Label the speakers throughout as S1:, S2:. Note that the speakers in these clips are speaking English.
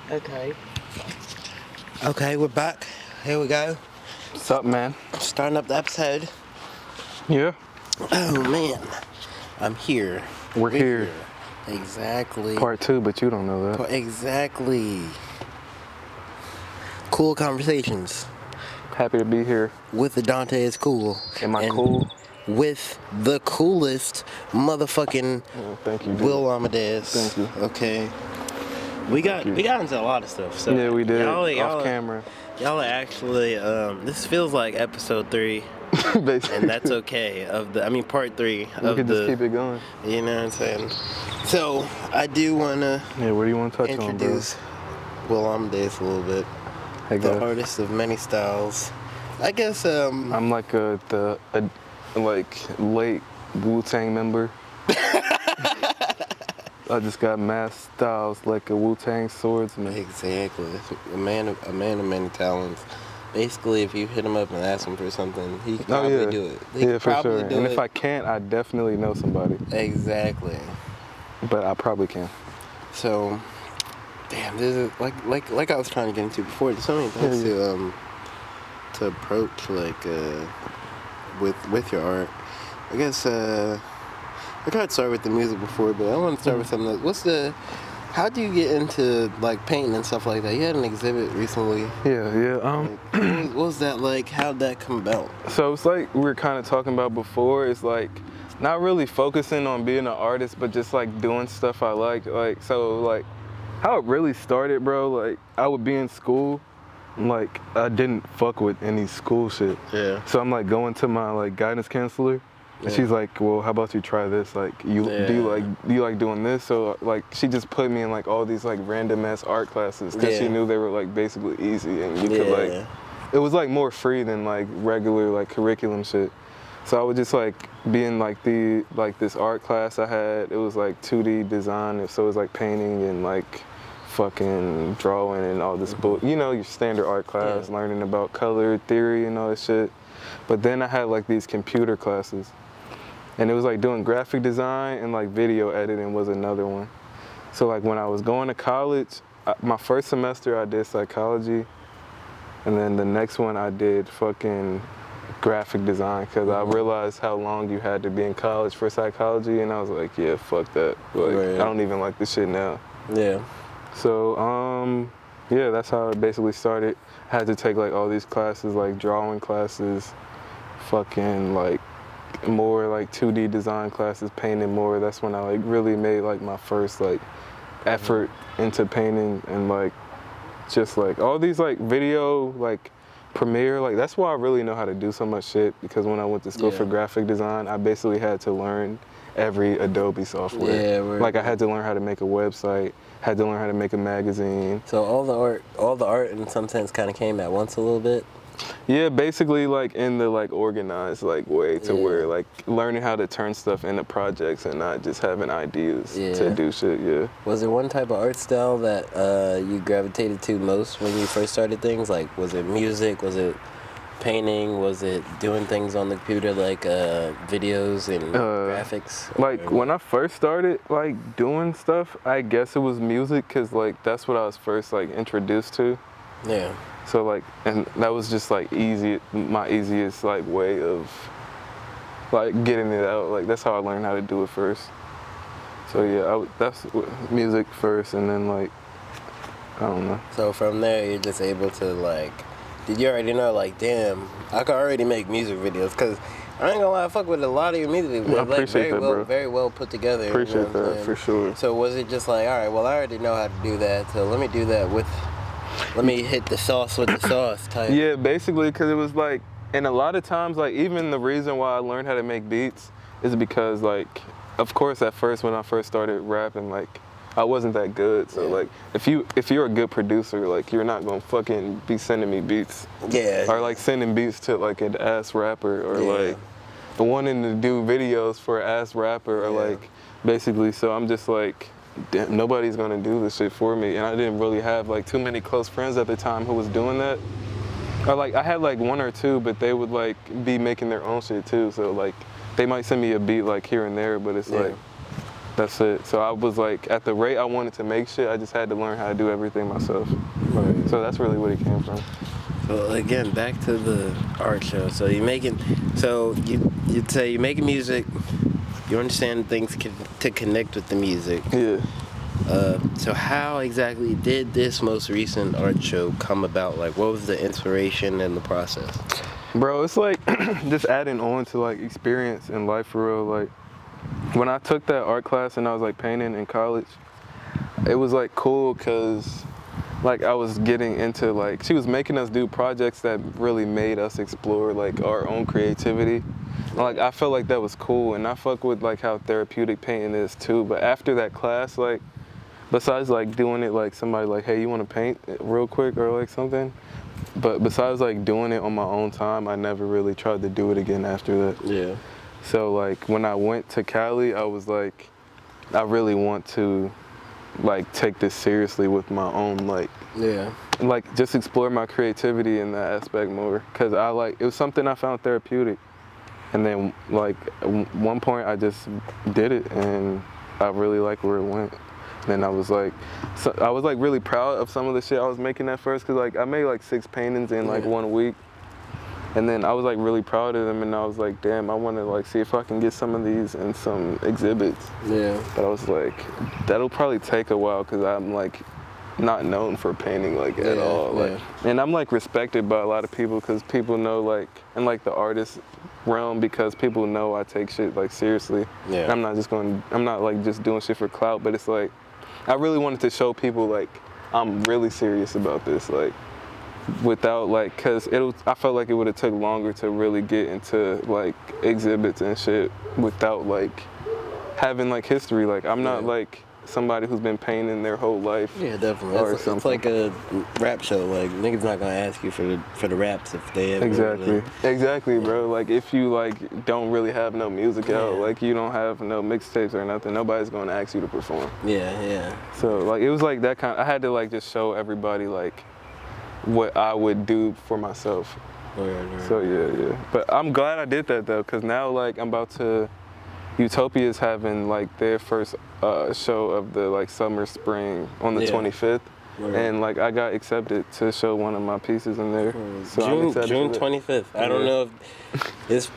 S1: Okay. Okay, we're back. Here we go.
S2: What's up, man?
S1: Starting up the episode.
S2: Yeah.
S1: Oh man, I'm here.
S2: We're here.
S1: Exactly.
S2: Part 2, but you don't know that.
S1: Exactly. Cool conversations.
S2: Happy to be here.
S1: With Adonte IsCool.
S2: Am I cool?
S1: With the coolest motherfucking
S2: thank you, dude.
S1: Will Amadeus.
S2: Thank you.
S1: Okay. We got into a lot of stuff. So
S2: yeah, we did.
S1: Y'all
S2: off camera.
S1: Y'all are actually this feels like episode 3. And that's okay. Part 3 of
S2: we could just keep it going.
S1: You know what I'm saying? So I do wanna
S2: what do you want to touch
S1: introduce
S2: on, bro?
S1: Will Amadeus a little bit.
S2: Hey,
S1: the artist of many styles. I guess
S2: I'm like the late Wu-Tang member. I just got mass styles like a Wu-Tang swordsman.
S1: Exactly. A man of many talents. Basically, if you hit him up and ask him for something, he can probably do it.
S2: Yeah, for sure. And if I can't, I definitely know somebody.
S1: Exactly.
S2: But I probably can.
S1: So, damn, this is like I was trying to get into before. There's so many things to approach with your art. I guess I tried to start with the music before, but I want to start with something else. How do you get into like painting and stuff like that? You had an exhibit recently.
S2: Yeah.
S1: What was that like? How'd that come about?
S2: So it's like we were kind of talking about before. It's like not really focusing on being an artist, but just like doing stuff I like. So how it really started, bro. Like I would be in school, and like I didn't fuck with any school shit.
S1: Yeah.
S2: So I'm like going to my like guidance counselor. And she's like, well, how about you try this? Like, do you like doing this? So like, she just put me in like all these like random ass art classes because she knew they were like basically easy and you could like, it was like more free than like regular like curriculum shit. So I would just like be in like this art class I had. It was like 2D design, so it was like painting and like fucking drawing and all this book. You know, your standard art class, learning about color theory and all this shit. But then I had like these computer classes. And it was like doing graphic design and like video editing was another one. So like when I was going to college, my first semester I did psychology. And then the next one I did fucking graphic design because I realized how long you had to be in college for psychology. And I was like, yeah, fuck that. Like, I don't even like this shit now.
S1: Yeah.
S2: So, that's how it basically started. I had to take like all these classes, like drawing classes, fucking like more like 2D design classes, painting more. That's when I like really made like my first like effort into painting and like just like all these like video like Premiere, like that's why I really know how to do so much shit because when I went to school for graphic design, I basically had to learn every Adobe software. Like I had to learn how to make a website, had to learn how to make a magazine.
S1: So all the art in some sense kind of came at once a little bit.
S2: Yeah, basically like in the like organized like way to where like learning how to turn stuff into projects and not just having ideas to do shit.
S1: Was there one type of art style that you gravitated to most when you first started things? Like was it music? Was it painting? Was it doing things on the computer like videos and graphics?
S2: Like when I first started like doing stuff, I guess it was music because like that's what I was first like introduced to.
S1: Yeah.
S2: So like, and that was just like my easiest like way of like getting it out. Like that's how I learned how to do it first. So yeah, that's music first, and then like, I don't know.
S1: So from there, you're just able to like, did you already know like, damn, I could already make music videos? Cause I ain't gonna lie, I fuck with a lot of your music videos.
S2: I appreciate that, bro.
S1: Very well put together.
S2: Appreciate that for sure.
S1: So was it just like, all right, well I already know how to do that, so let me do that let me hit the sauce with the sauce type.
S2: Yeah, basically, because it was like, and a lot of times, like, even the reason why I learned how to make beats is because, like, of course, at first, when I first started rapping, like, I wasn't that good. So, like, if you're a good producer, like, you're not gonna fucking be sending me beats.
S1: Yeah.
S2: Or, like, sending beats to, like, an ass rapper, or, like, wanting to do videos for an ass rapper, or, like, basically, so I'm just, like, damn, nobody's gonna do this shit for me, and I didn't really have like too many close friends at the time who was doing that. Or like I had like one or two, but they would like be making their own shit too. So like they might send me a beat like here and there, but it's like That's it. So I was like, at the rate I wanted to make shit, I just had to learn how to do everything myself.
S1: Right.
S2: So that's really what it came from.
S1: So again, back to the art show. So you'd say you're making music. You understand things to connect with the music.
S2: Yeah.
S1: So how exactly did this most recent art show come about? Like, what was the inspiration and the process?
S2: Bro, it's like just adding on to like experience in life for real. Like when I took that art class and I was like painting in college, it was like cool because like I was getting into like, she was making us do projects that really made us explore like our own creativity. Like I felt like that was cool, and I fuck with like how therapeutic painting is too. But after that class, like besides like doing it like somebody like, hey, you want to paint real quick or like something, but besides like doing it on my own time, I never really tried to do it again after that.
S1: Yeah.
S2: So like when I went to Cali, I was like, I really want to like take this seriously with my own like,
S1: Yeah.
S2: like just explore my creativity in that aspect more, because I like, it was something I found therapeutic. And then like at one point I just did it and I really like where it went. And I was like, I was like really proud of some of the shit I was making at first, because like I made like 6 paintings in like 1 week. And then I was like really proud of them, and I was like, damn, I want to like see if I can get some of these in some exhibits.
S1: Yeah.
S2: But I was like, that'll probably take a while, because I'm like not known for painting like at all. Like, and I'm like respected by a lot of people, because people know like, in like the artist realm, because people know I take shit like seriously.
S1: Yeah.
S2: I'm not like just doing shit for clout, but it's like, I really wanted to show people like I'm really serious about this, like without like, cause I felt like it would have took longer to really get into like exhibits and shit without like having like history. Like I'm not like somebody who's been painting their whole life.
S1: Yeah, definitely. It's like a rap show. Like niggas not gonna ask you for the raps if they ever.
S2: Exactly, bro. Like if you like don't really have no music out, like you don't have no mixtapes or nothing, nobody's gonna ask you to perform.
S1: Yeah.
S2: So like it was like that kind. I had to like just show everybody like what I would do for myself.
S1: Right.
S2: So yeah. But I'm glad I did that though, because now like I'm about to. Utopia's having like their first show of the like summer spring on the 25th, and like I got accepted to show one of my pieces in there. So
S1: June 25th. I don't know if this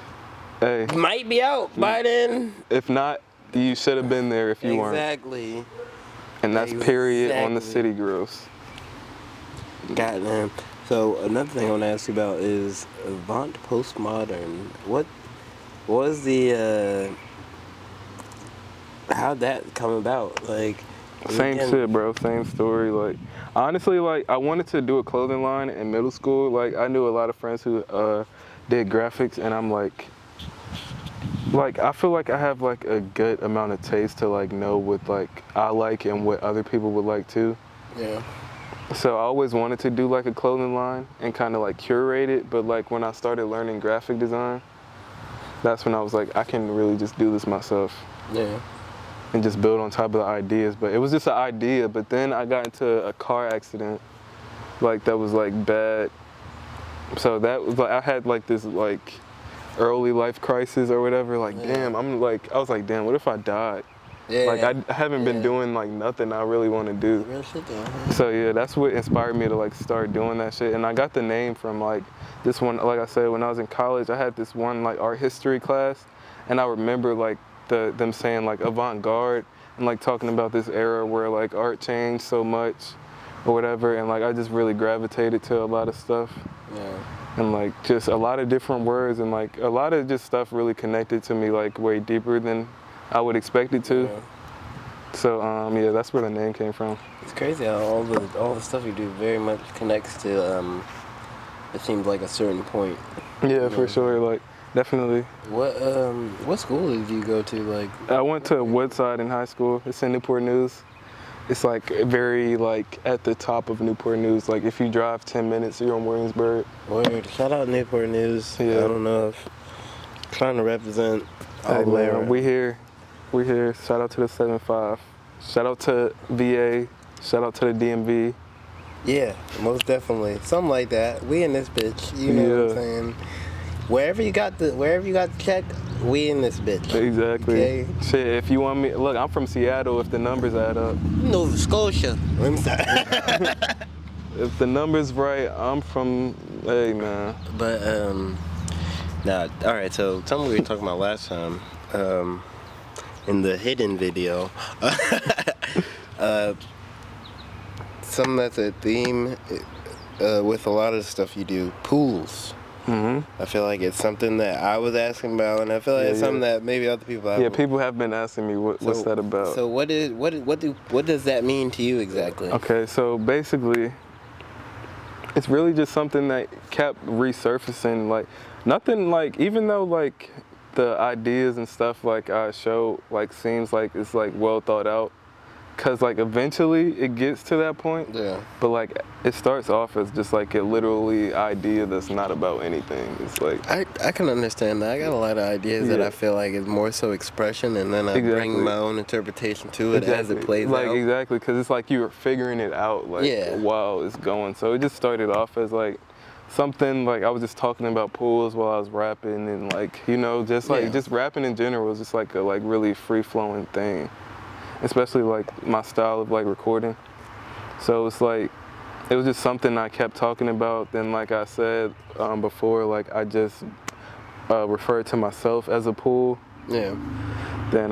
S1: might be out by then.
S2: If not, you should have been there if you weren't.
S1: Exactly.
S2: And that's period on the City Girls.
S1: Goddamn. So another thing I want to ask you about is Avant postmodern. What was the how'd that come about? Like,
S2: same shit, bro. Same story. Like, honestly, like I wanted to do a clothing line in middle school. Like, I knew a lot of friends who did graphics, and I'm like I feel like I have like a good amount of taste to like know what like I like and what other people would like too.
S1: Yeah.
S2: So I always wanted to do like a clothing line and kind of like curate it. But like when I started learning graphic design, that's when I was like, I can really just do this myself.
S1: Yeah.
S2: And just build on top of the ideas. But it was just an idea. But then I got into a car accident, like that was like bad. So that was like, I had like this like early life crisis or whatever. Like, damn, I was like, damn, what if I died? Yeah. Like I haven't been doing like nothing I really want to do.
S1: Real shit though.
S2: So yeah, that's what inspired me to like start doing that shit. And I got the name from like this one, like I said, when I was in college, I had this one like art history class, and I remember like them saying like avant-garde and like talking about this era where like art changed so much or whatever, and like I just really gravitated to a lot of stuff.
S1: Yeah.
S2: And like just a lot of different words, and like a lot of just stuff really connected to me like way deeper than I would expect it to.
S1: Yeah.
S2: So yeah, that's where the name came from.
S1: It's crazy how all the stuff you do very much connects to it seems like a certain point.
S2: Yeah, for sure. Like definitely.
S1: What school did you go to? Like,
S2: I went to Woodside in high school. It's in Newport News. It's like very like at the top of Newport News. Like if you drive 10 minutes, you're on Williamsburg.
S1: Word. Shout out Newport News.
S2: Yeah.
S1: I don't know if trying to represent.
S2: Hey man, we here. Shout out to the 7-5. Shout out to VA. Shout out to the DMV.
S1: Yeah, most definitely. Something like that. We in this bitch. You know what I'm saying? wherever you got the check, we in this bitch.
S2: Exactly.
S1: Okay?
S2: Shit, if you want me, look, I'm from Seattle. If the numbers add up,
S1: Nova Scotia. I'm sorry.
S2: if the numbers right, I'm from. Hey man.
S1: But nah. All right. So tell me what we were talking about last time. In the hidden video. Something that's a theme with a lot of stuff you do. Pools. I feel like it's something that I was asking about, and I feel like it's something that maybe other people have.
S2: Yeah, people have been asking me what's that about.
S1: So what does that mean to you exactly?
S2: Okay, so basically, it's really just something that kept resurfacing. Like nothing like, even though like the ideas and stuff like I show like seems like it's like well thought out. Cause like eventually it gets to that point, but like it starts off as just like a literally idea that's not about anything. It's like
S1: I can understand that. I got a lot of ideas that I feel like is more so expression, and then I bring my own interpretation to it as it plays out.
S2: Exactly, because it's like you're figuring it out like while it's going. So it just started off as like something like I was just talking about pools while I was rapping, and like just like just rapping in general was just like a like really free flowing thing. Especially like my style of like recording. So it's like, it was just something I kept talking about. Then like I said before, like I just referred to myself as a pool. Yeah. Then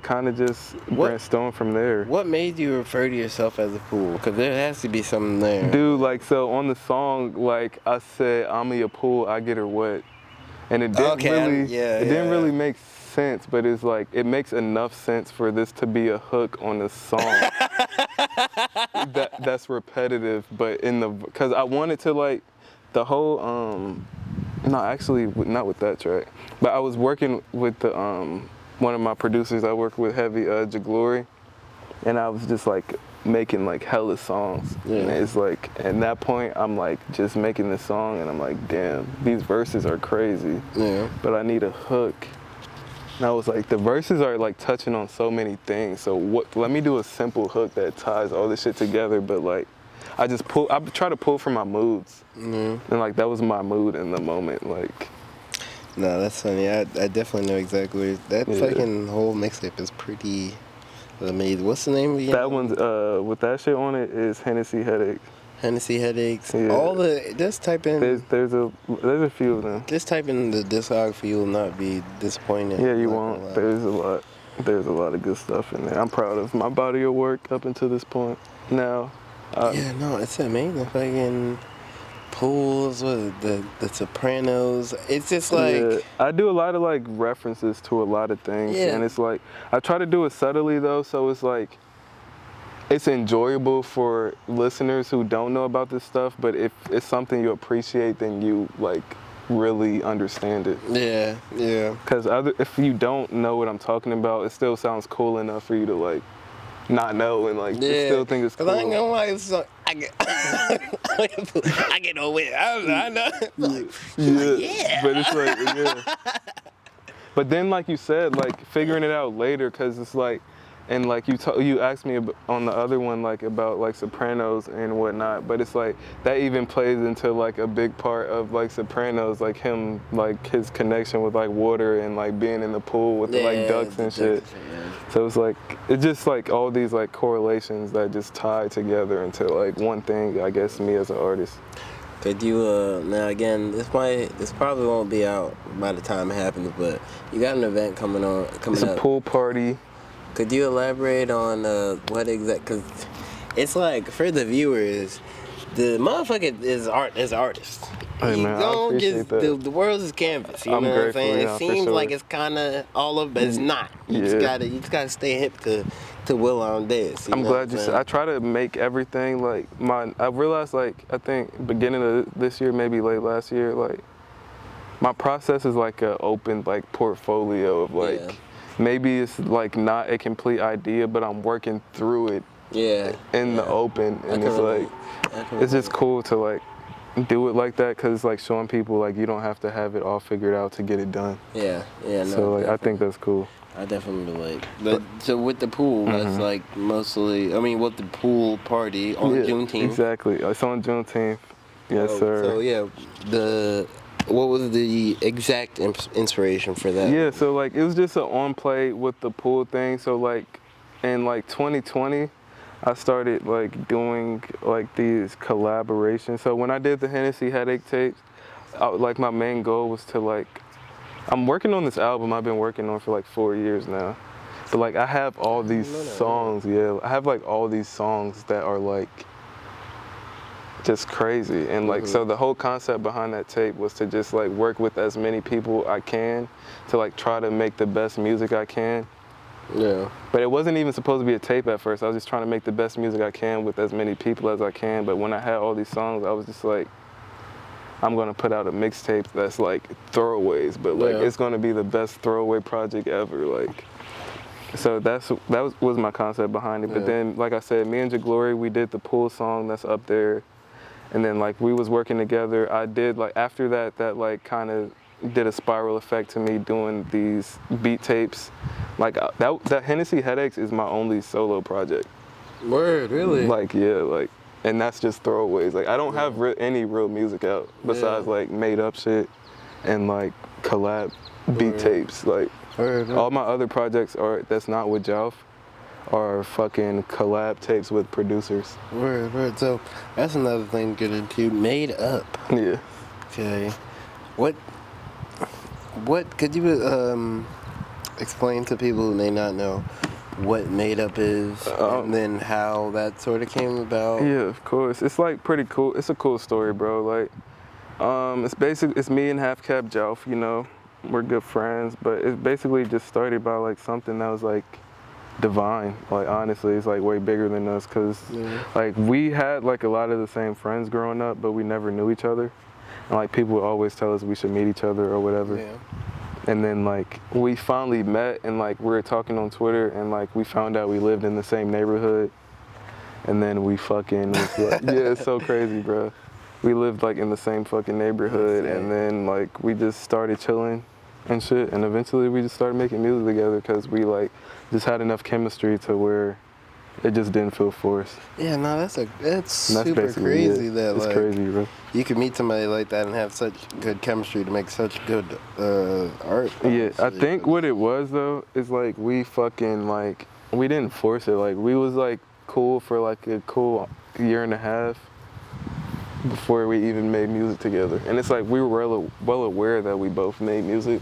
S2: kind of just brainstormed from there.
S1: What made you refer to yourself as a pool? Because there has to be something there.
S2: Dude, like so on the song, like I said, I'm a pool, I get her wet. And it didn't didn't really make sense, but it's like it makes enough sense for this to be a hook on the song. that's repetitive, but because I wanted to like the whole no, actually not with that track, but I was working with the one of my producers I work with, Heavy Jaglory, and I was just like making like hella songs. And it's like at that point I'm like just making this song and I'm like, damn, these verses are crazy. But I need a hook. And I was like, the verses are like touching on so many things. So let me do a simple hook that ties all this shit together. But like I try to pull from my moods. And like that was my mood in the moment. Like
S1: no, that's funny. I definitely know exactly that fucking whole mixtape is pretty amazing. What's the name of it?
S2: That one's with that shit on it is Hennessy Headache.
S1: Hennessy Headaches. Yeah. Just type in.
S2: There's a few of them.
S1: Just type in the discography. You will not be disappointed.
S2: Yeah, you won't. There's a lot. There's a lot of good stuff in there. I'm proud of my body of work up until this point. Now.
S1: It's amazing. Fucking pools, the Sopranos. It's just like
S2: I do a lot of like references to a lot of things, and it's like I try to do it subtly though, so it's like it's enjoyable for listeners who don't know about this stuff. But if it's something you appreciate, then you like really understand it. Yeah. Because if you don't know what I'm talking about, it still sounds cool enough for you to like not know and like still think it's cool.
S1: I ain't gonna lie, I get no way. I know.
S2: But it's like But then like you said, like figuring it out later, because it's like. And like you asked me on the other one like about like Sopranos and whatnot, but it's like that even plays into like a big part of like Sopranos, like him, like his connection with like water and like being in the pool with the like ducks and shit. So it's like it's just like all these like correlations that just tie together into like one thing, I guess, me as an artist.
S1: Could you now again? This probably won't be out by the time it happens, but you got an event coming up.
S2: It's a pool party.
S1: Could you elaborate on what exact? Because it's like for the viewers, the motherfucker is artist.
S2: Hey man, I appreciate that.
S1: The world's his canvas. You know what I'm saying? It seems like it's kind of all of, but it's not. You just gotta stay hip to Will Amadeus.
S2: I'm glad you said. I try to make everything like I realized like I think beginning of this year, maybe late last year, like my process is like an open like portfolio of like. Maybe it's like not a complete idea, but I'm working through it in the open, and it's like it's just cool to like do it like that, because it's like showing people like you don't have to have it all figured out to get it done. So like I think that's cool.
S1: I definitely like. But so with the pool, that's like mostly. I mean, with the pool party on Juneteenth.
S2: Exactly, it's on Juneteenth. Yes, sir.
S1: So What was the exact inspiration for that?
S2: Yeah, so like it was just an on play with the pool thing. So like in like 2020, I started like doing like these collaborations. So when I did the Hennessy Headache tapes, like my main goal was to like, I'm working on this album I've been working on for like 4 years now. But like I have all these songs, yeah. I have like all these songs that are like just crazy. And like, so the whole concept behind that tape was to just like work with as many people I can to like try to make the best music I can.
S1: Yeah.
S2: But it wasn't even supposed to be a tape at first. I was just trying to make the best music I can with as many people as I can. But when I had all these songs, I was just like, I'm gonna put out a mixtape that's like throwaways, but like it's gonna be the best throwaway project ever. Like, so that was my concept behind it. But then, like I said, me and Jaglory, we did the pool song that's up there. And then like we was working together. I did like after that like kind of did a spiral effect to me doing these beat tapes. Like that Hennessy Headaches is my only solo project.
S1: Word, really?
S2: Like yeah, like, and that's just throwaways. Like I don't have any real music out besides like made up shit and like collab beat tapes. Like all my other projects that's not with Jalf are fucking collab tapes with producers.
S1: Word. So that's another thing to get into. Made Up.
S2: Yeah.
S1: Okay. What could you explain to people who may not know what Made Up is and then how that sort of came about?
S2: Yeah, of course. It's like pretty cool. It's a cool story, bro. Like, it's me and Half Cap Jalf, you know. We're good friends, but it's basically just started by like something that was like divine. Like honestly, it's like way bigger than us because like we had like a lot of the same friends growing up, but we never knew each other. And like people would always tell us we should meet each other or whatever. Yeah. And then like we finally met and like we were talking on Twitter and like we found out we lived in the same neighborhood. And then we fucking was like, yeah, it's so crazy, bro. We lived like in the same fucking neighborhood and then like we just started chilling and shit, and eventually we just started making music together because we like just had enough chemistry to where it just didn't feel forced.
S1: Yeah, no, that's super crazy that
S2: it's
S1: like
S2: crazy, bro.
S1: You could meet somebody like that and have such good chemistry to make such good art.
S2: Yeah, I think what it was though is like we fucking like we didn't force it. Like we was like cool for like a cool year and a half before we even made music together. And it's like we were well aware that we both made music,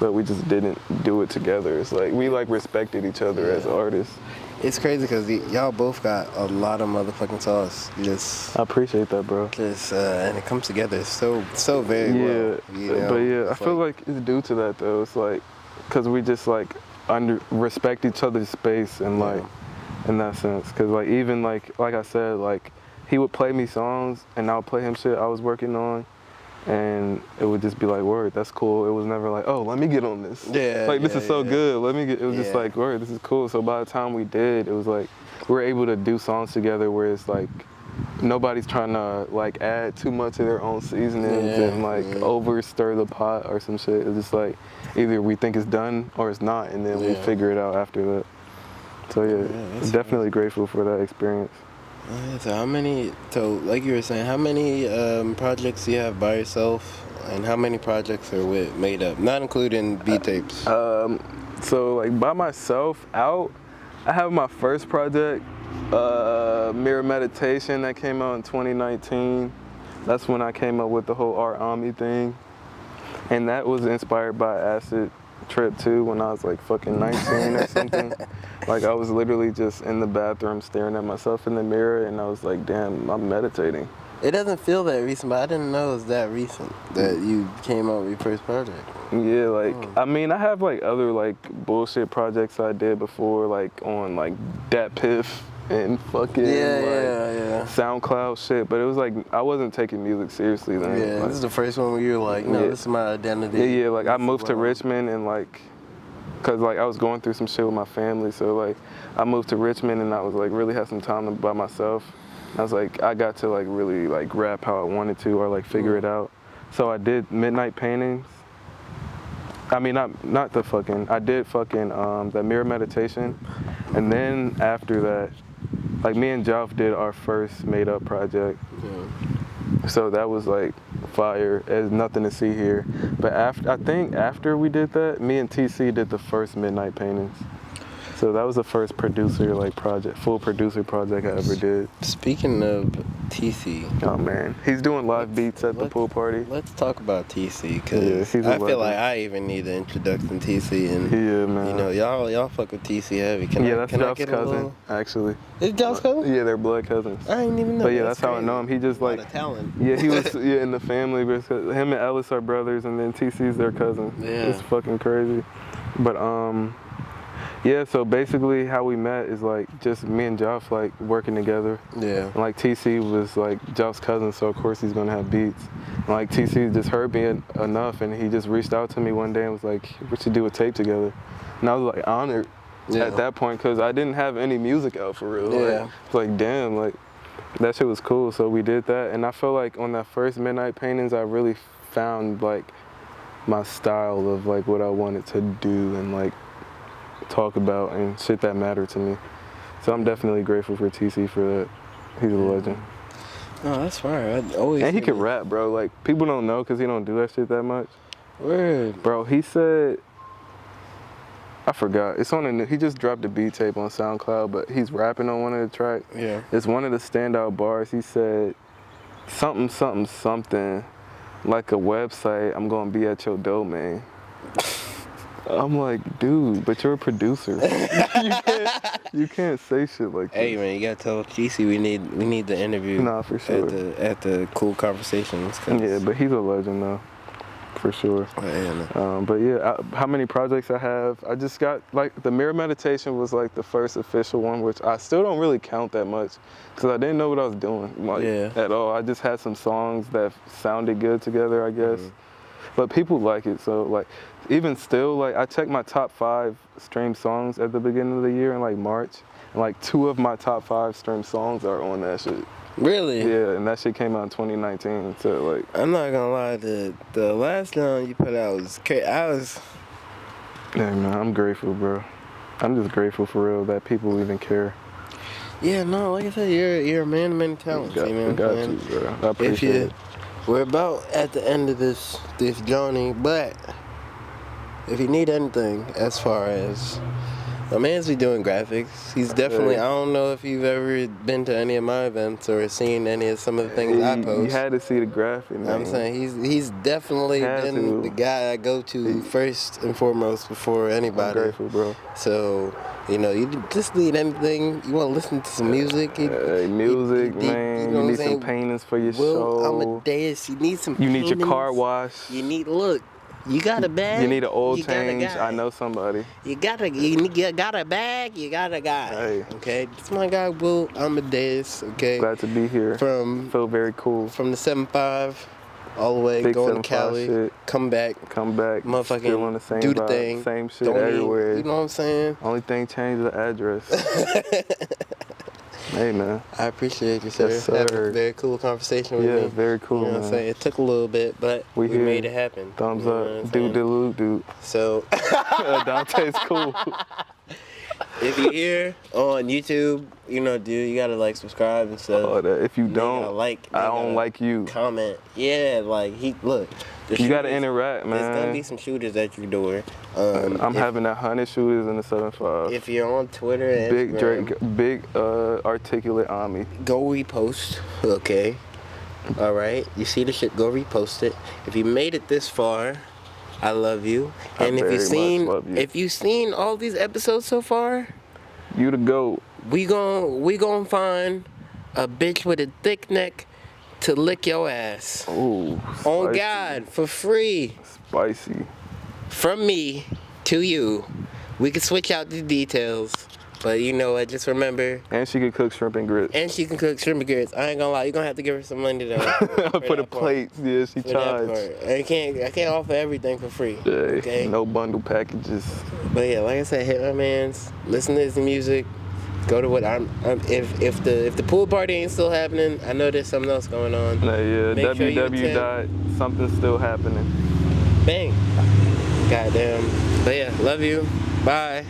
S2: but we just didn't do it together. It's like we like respected each other as artists.
S1: It's crazy because y'all both got a lot of motherfucking sauce.
S2: I appreciate that, bro.
S1: And it comes together so very well. You know?
S2: But yeah, I feel like it's due to that though. It's like because we just like respect each other's space and like in that sense. Because like even like I said, like he would play me songs and I would play him shit I was working on, and it would just be like, word, that's cool. It was never like, oh, let me get on this. This is so good. Let me get. It was just like, word, this is cool. So by the time we did, it was like we were able to do songs together where it's like nobody's trying to like add too much of their own seasonings and like over stir the pot or some shit. It's just like either we think it's done or it's not, and then we figure it out after that. So definitely grateful for that experience.
S1: So like you were saying, how many projects do you have by yourself and how many projects are with Made Up, not including beat tapes?
S2: So like by myself I have my first project, Mirror Meditation, that came out in 2019. That's when I came up with the whole Art Omni thing. And that was inspired by acid trip too when I was like fucking 19 or something. Like I was literally just in the bathroom staring at myself in the mirror and I was like, damn, I'm meditating.
S1: It doesn't feel that recent, but I didn't know it was that recent that you came out with your first project.
S2: Yeah, like, I mean, I have like other like bullshit projects I did before, like on like Dat Piff and fucking SoundCloud shit, but it was like, I wasn't taking music seriously then.
S1: Yeah,
S2: like,
S1: this is the first one where you were like, no, this is my identity.
S2: Yeah, like I moved to Richmond and like, cause like I was going through some shit with my family, so like I moved to Richmond and I was like really had some time by myself. I was like, I got to like really like rap how I wanted to or like figure it out. So I did Midnight Paintings. I mean, not the fucking, I did fucking the Mirror Meditation. And then after that, like me and Jalf did our first Made Up project. So that was like fire. There's nothing to see here. But I think after we did that, me and TC did the first Midnight Paintings. So that was the first producer project, full producer project I ever did.
S1: Speaking of TC.
S2: Oh man, he's doing live beats at the pool party.
S1: Let's talk about TC, because I feel like I even need an introduction to TC, and
S2: yeah, man.
S1: You know, y'all fuck with TC heavy.
S2: That's Jeff's cousin, actually.
S1: Is Jeff's cousin?
S2: Yeah, they're blood cousins.
S1: I didn't even know.
S2: But yeah, that's how I know him. He just
S1: a lot of talent.
S2: Yeah, he was in the family, but him and Ellis are brothers, and then TC's their cousin.
S1: Yeah,
S2: it's fucking crazy. But yeah, so basically how we met is just me and Joff working together.
S1: Yeah.
S2: And TC was Joff's cousin, so of course he's gonna have beats. And TC just heard me enough, and he just reached out to me one day and was like, "We should do a tape together." And I was honored at that point, because I didn't have any music out for real.
S1: Yeah.
S2: Damn, that shit was cool. So we did that, and I feel on that first Midnight Paintings, I really found my style of what I wanted to do and talk about and shit that mattered to me. So I'm definitely grateful for TC for that. He's a legend.
S1: No, that's fine.
S2: And he can rap, bro. People don't know because he don't do that shit that much.
S1: Word.
S2: Bro, he said, I forgot. It's on he just dropped a beat tape on SoundCloud, but he's rapping on one of the tracks.
S1: Yeah.
S2: It's one of the standout bars. He said, something, something, something, like a website, I'm gonna be at your domain. I'm like, dude, but you're a producer. you can't say shit like that.
S1: Hey man, you gotta tell TC we need the interview.
S2: Nah, for sure.
S1: At the Cool Conversations.
S2: Yeah, but he's a legend though, for sure. But yeah, how many projects I have? I just got the Mirror Meditation was the first official one, which I still don't really count that much because I didn't know what I was doing at all. I just had some songs that sounded good together, I guess. But people like it, so even still, I checked my top 5 stream songs at the beginning of the year in March, and 2 of my top 5 stream songs are on that shit.
S1: Really?
S2: Yeah, and that shit came out in 2019. So
S1: I'm not gonna lie, the last song you put out was crazy.
S2: Yeah, man, I'm grateful, bro. I'm just grateful for real that people even care.
S1: Yeah, no, like I said, you're a man of many talents.
S2: Got you, bro. I appreciate it.
S1: We're about at the end of this journey, but if you need anything as far as my man's be doing graphics, he's definitely, I don't know if you've ever been to any of my events or seen any of some of the things I post.
S2: You had to see the graphic, man.
S1: I'm saying he's definitely been the guy I go to first and foremost before anybody.
S2: I'm grateful, bro.
S1: So, you just need anything. You want to listen to some music.
S2: Music, man. You need some paintings for your show.
S1: Will Amadeus, you need some
S2: paintings. You need your car wash.
S1: You got a bag.
S2: You need an oil change. I know somebody.
S1: You got a bag. You got a guy.
S2: Hey.
S1: Okay, this is my guy Will Amadeus. Okay.
S2: Glad to be here. Feel very cool.
S1: From the 7-5 all the way
S2: Big
S1: going to Cali.
S2: Shit.
S1: Come back.
S2: Motherfucking still on the same
S1: do the
S2: vibe,
S1: thing.
S2: Same shit everywhere.
S1: You know what I'm saying?
S2: Only thing changed the address. Hey, man.
S1: I appreciate you, sir.
S2: Yes, sir.
S1: Having a very cool conversation with me.
S2: Yeah, very cool,
S1: You know what I'm saying? It took a little bit, but we made it happen.
S2: Thumbs up. Dude.
S1: So,
S2: Adonte IsCool.
S1: If you're here on YouTube, dude, you gotta subscribe and stuff.
S2: Oh, if you don't, I don't like you.
S1: Comment. Yeah, look.
S2: You gotta interact, man.
S1: There's gonna be some shooters at your door.
S2: I'm having 100 shooters in the 7-5.
S1: If you're on Twitter and
S2: Big
S1: Instagram,
S2: Drake, big articulate army.
S1: Go repost, okay? All right, you see the shit, go repost it. If you made it this far, I love you. And if you've seen all these episodes so far,
S2: you the GOAT.
S1: We gon' find a bitch with a thick neck to lick your ass.
S2: Ooh, spicy.
S1: On God, for free.
S2: Spicy.
S1: From me to you. We can switch out the details. But you know what, just remember.
S2: And she can cook shrimp and grits.
S1: I ain't gonna lie, you're gonna have to give her some money though.
S2: For the plates, yeah, she charged.
S1: I can't offer everything for free.
S2: Yeah,
S1: okay?
S2: No bundle packages.
S1: But yeah, like I said, hit my mans, listen to his music, go to what if the pool party ain't still happening, I know there's something else going on.
S2: Yeah, www. Something's still happening.
S1: Bang. Goddamn. But yeah, love you. Bye.